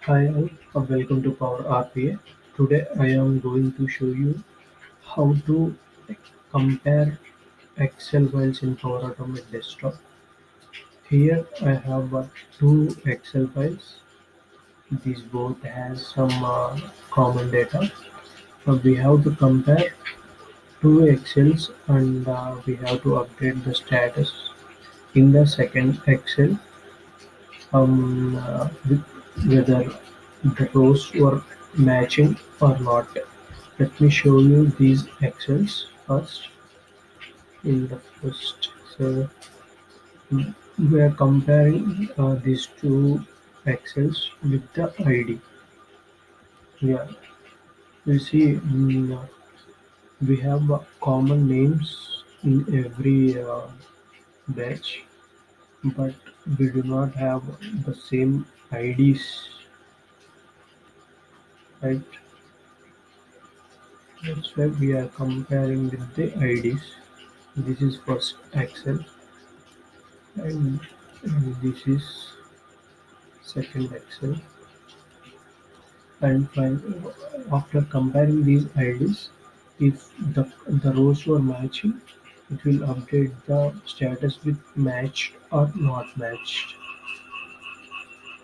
Hi all, welcome to Power RPA. Today I am going to show you how to compare Excel files in Power Automate Desktop. Here I have two Excel files. These both has some common data. We have to compare two Excels and we have to update the status in the second Excel with whether the rows were matching or not. Let me show you these Excels first. In the first, so we are comparing these two Excels with the ID. Yeah, you see, we have common names in every batch, but we do not have the same IDs, right? That's why we are comparing with the IDs. This is first Excel and this is second Excel. And after comparing these IDs, if the rows were matching, it will update the status with matched or not matched.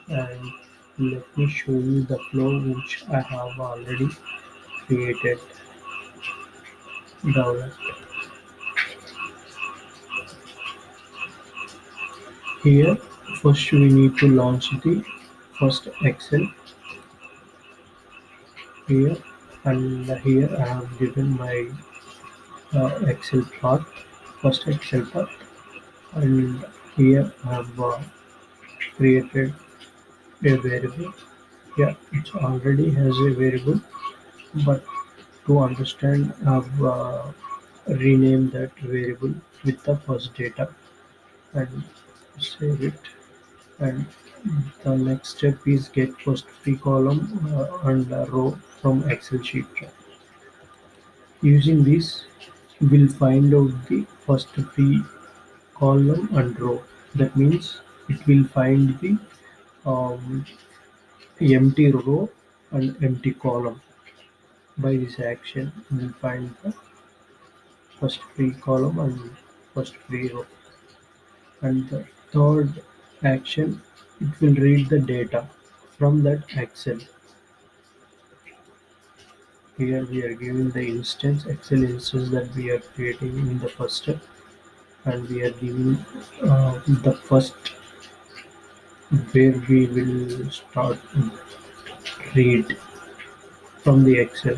And let me show you the flow which I have already created down here. First we need to launch the first Excel here, and here I have given my Excel part, first Excel part, and here I have created a variable. Yeah, it already has a variable, but to understand, I've renamed that variable with the first data and save it. And the next step is get first free column and row from Excel sheet. Using this, we'll find out the first free column and row. That means it will find the um, empty row and empty column. By this action, we'll find the first free column and first free row. And the third action, it will read the data from that Excel. Here we are giving the instance, Excel instance that we are creating in the first step, and we are giving the first where we will start read from the Excel,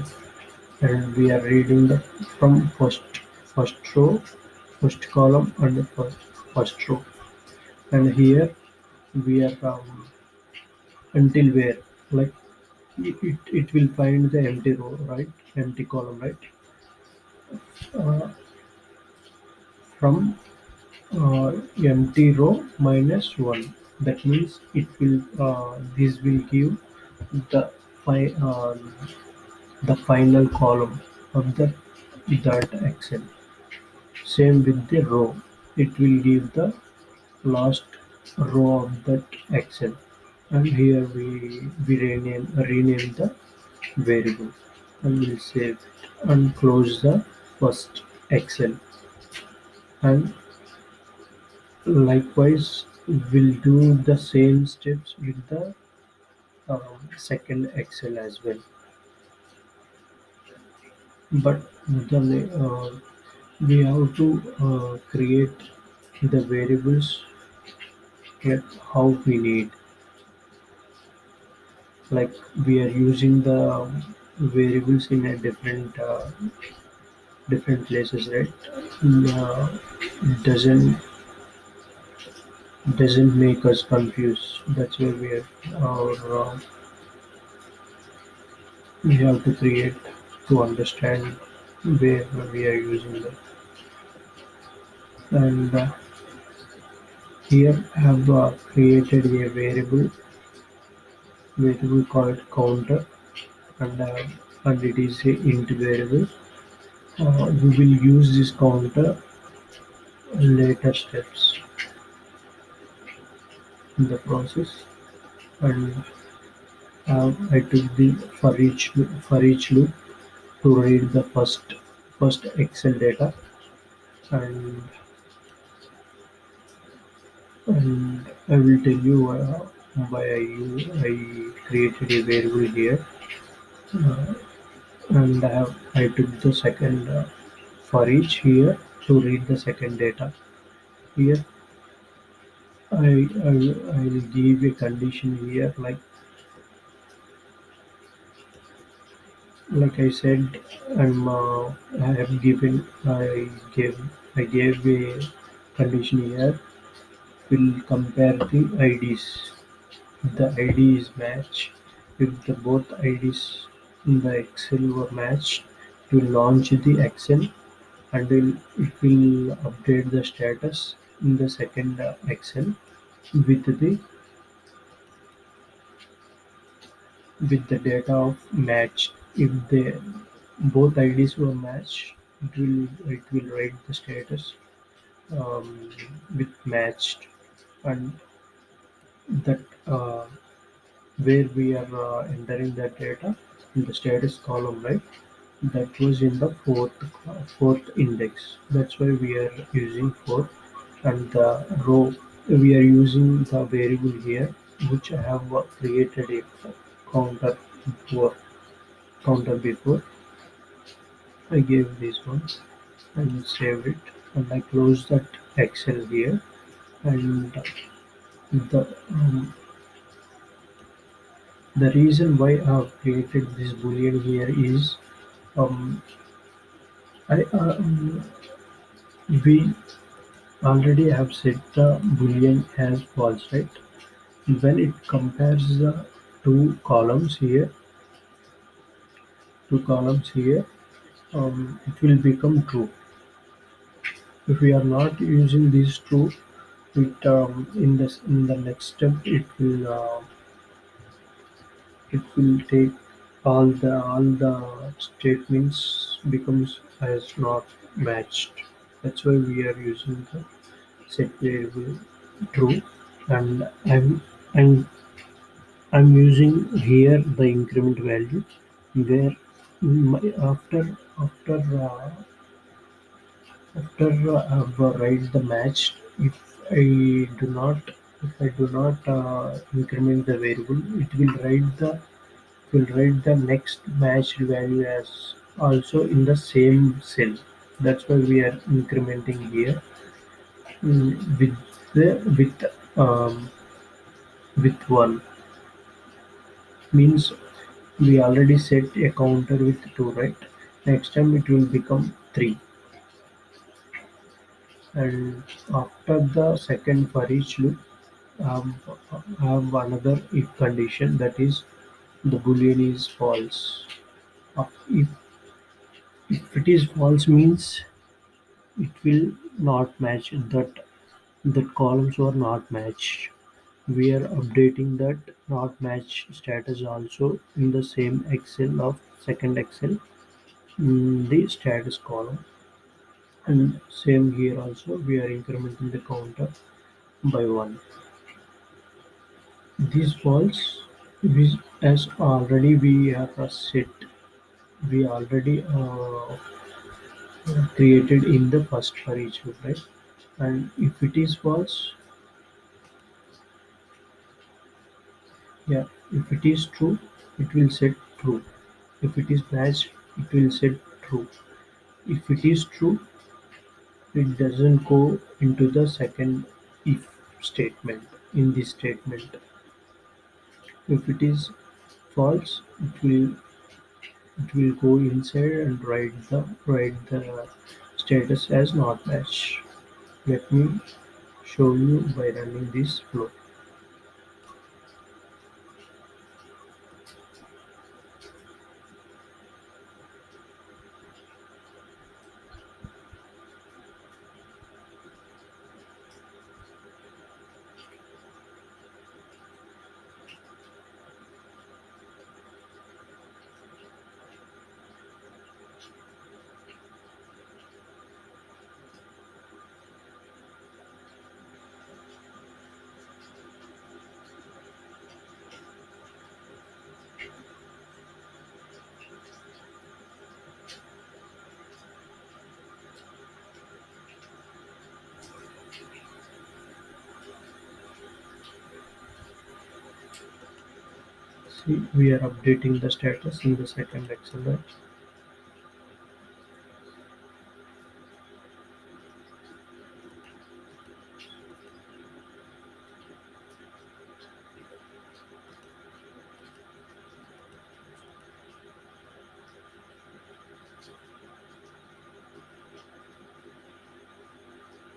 and we are reading the from first row, first column, and the first row. And here we are until where, like it will find the empty row, right? Empty column, right? Uh, from empty row minus 1. That means it will this will give the fi- uh, the final column of that Excel. Same with the row. It will give the last row of that Excel. And here we rename the variable and we'll save it and close the first Excel. And likewise, we'll do the same steps with the second Excel as well. But we have to create the variables like how we need. Like we are using the variables in a different places, right? Doesn't doesn't make us confused. That's why we have to create to understand where we are using them. And here I have created a variable called counter, and it is a int variable. We will use this counter later steps in the process. And I took the for each loop to read the first Excel data, and I will tell you why I created a variable here, uh, and I took the second for each here to read the second data. Here I will give a condition here, like I said, I have given I gave a condition here. Will compare the IDs. If the ID is matched, if the both IDs in the Excel were matched, it will launch the Excel, and it will update the status in the second Excel with the data of match. If the both IDs were matched, it will write the status um, with matched, and that where we are entering that data in the status column, right? That was in the fourth index. That's why we are using fourth, and the row we are using the variable here, which I have created a counter before. Counter before I gave this one and saved it, and I close that Excel here, and the reason why I have created this boolean here is um, I we already have set the boolean as false, right? When it compares the two columns here, two columns here, it will become true. If we are not using these true, it in the next step it will take all the statements becomes as not matched. That's why we are using the set variable true, and I'm using here the increment value, where after write the match, if I do not increment the variable, it will write the next matched value as also in the same cell. That's why we are incrementing here, with the with one, means we already set a counter with 2, right? Next time it will become 3, and after the second for each loop, um, have another if condition, that is the boolean is false. If it is false, means it will not match, that columns were not matched. We are updating that not match status also in the same Excel of second Excel, in the status column, and same here also we are incrementing the counter by 1. These false, as already we have set, we already created in the first for each loop, right? And if it is false, yeah, if it is true, it will set true. If it is matched, it will set true. If it is true, it doesn't go into the second if statement in this statement. If it is false, it will go inside and write the status as not match. Let me show you by running this flow. See, we are updating the status in the second Excel, right?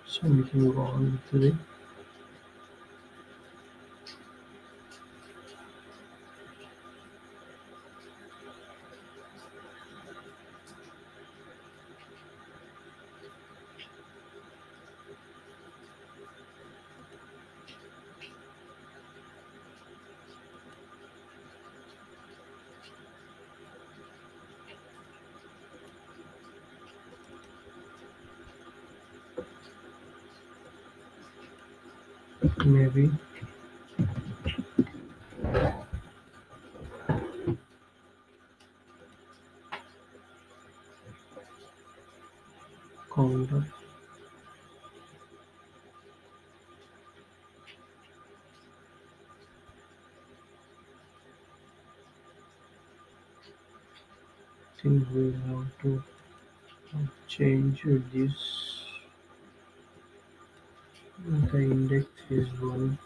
So we can go on with the maybe counter. Think we have to change this. The index is one.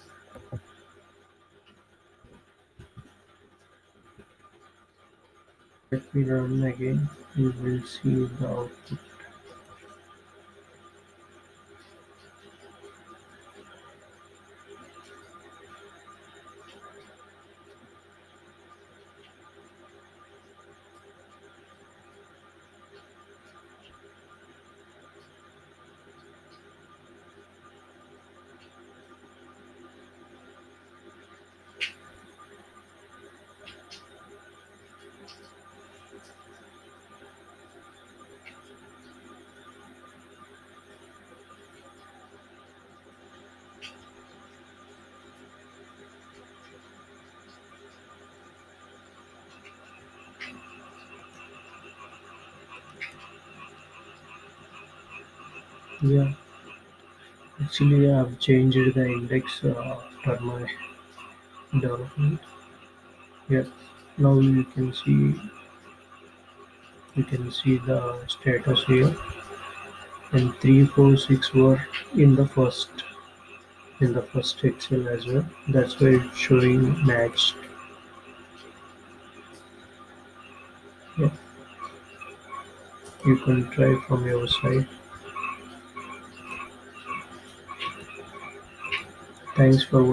Let me run again. You will see the output. Yeah, actually I have changed the index after my development. Yeah, now you can see the status here, and 3, 4, 6 were in the first Excel as well. That's why it's showing matched. Yeah, you can try from your side. Thanks for